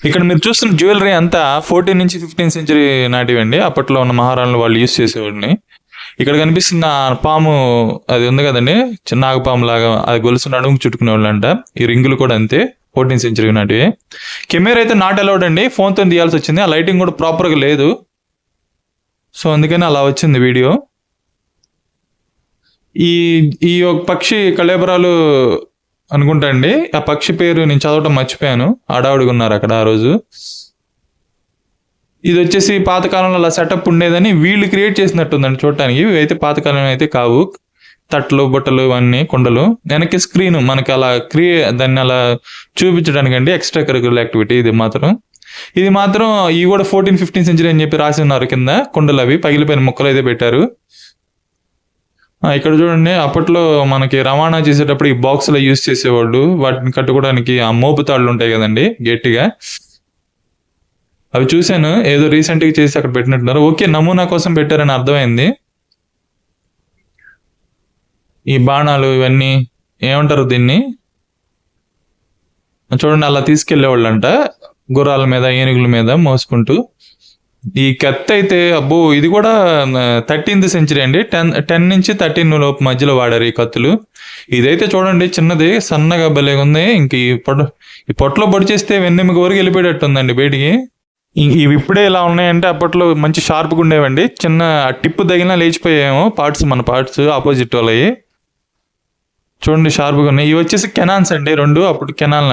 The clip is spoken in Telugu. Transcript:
ఇక్కడ మీరు చూస్తున్న జ్యువెలరీ అంతా 14 నుంచి 15 సెంచరీ నాటివండి. అప్పట్లో ఉన్న మహారాణులు వాళ్ళు యూజ్ చేసేవాడిని. ఇక్కడ కనిపిస్తున్న పాము అది ఉంది కదండి, చిన్న నాగపాము లాగా, అది గొలుసు నడుముకు చుట్టుకునేవాళ్ళంట. ఈ రింగులు కూడా అంతే 14 సెంచరీ నాటివి. కెమెరా అయితే నాట్ అలౌడ్ అండి, ఫోన్తో తీయాల్సి వచ్చింది. ఆ లైటింగ్ కూడా ప్రాపర్గా లేదు, సో అందుకని అలా వచ్చింది వీడియో. ఈ ఈ ఒక పక్షి కళేబరాలు అనుకుంటా అండి. ఆ పక్షి పేరు నేను చదవటం మర్చిపోయాను, ఆడావిడిగా ఉన్నారు అక్కడ ఆ రోజు. ఇది వచ్చేసి పాతకాలంలో అలా సెటప్ ఉండేదని వీళ్ళు క్రియేట్ చేసినట్టుందండి చూడటానికి. ఇవి అయితే పాతకాలం అయితే కావు. తట్లు బుట్టలు అన్నీ కుండలు, వెనక్కి స్క్రీన్ మనకి అలా దాన్ని అలా చూపించడానికి అండి, ఎక్స్ట్రా కరికులర్ యాక్టివిటీ. ఇది మాత్రం ఇవి కూడా 14-15 సెంచరీ అని చెప్పి రాసి ఉన్నారు కింద. కుండలు అవి పగిలిపోయిన ముక్కలు అయితే పెట్టారు. ఇక్కడ చూడండి, అప్పట్లో మనకి రవాణా చేసేటప్పుడు ఈ బాక్సులు యూజ్ చేసేవాళ్ళు. వాటిని కట్టుకోవడానికి ఆ మోపు తాళ్ళు ఉంటాయి కదండి గట్టిగా, అవి చూశాను. ఏదో రీసెంట్గా చేసి అక్కడ పెట్టినట్టున్నారు. ఓకే, నమూనా కోసం పెట్టారని అర్థమైంది. ఈ బాణాలు ఇవన్నీ ఏమంటారు దీన్ని, చూడండి అలా తీసుకెళ్లేవాళ్ళంట గుర్రాల మీద, ఏనుగుల మీద మోసుకుంటూ. ఈ కత్తి అయితే అబ్బో, ఇది కూడా 13th సెంచరీ అండి. 10 నుంచి 13 లోపు మధ్యలో వాడారు ఈ కత్తులు. ఇదైతే చూడండి చిన్నది, సన్నగా భలేగా ఉంది. ఇంక ఈ పొట్టలో పొడి చేస్తే వెన్నెముక వరకు వెళ్ళిపోయేటట్టు ఉందండి బయటికి. ఇవి ఇప్పుడే ఇలా ఉన్నాయంటే అప్పట్లో మంచి షార్ప్గా ఉండేవండి. చిన్న టిప్పు తగిలినా లేచిపోయాయేమో పార్ట్స్, మన పార్ట్స్ ఆపోజిట్ వాళ్ళవి. చూడండి షార్ప్గా ఉన్నాయి. ఇవి వచ్చేసి కెనాన్స్ అండి, 2 అప్పుడు కెనాల్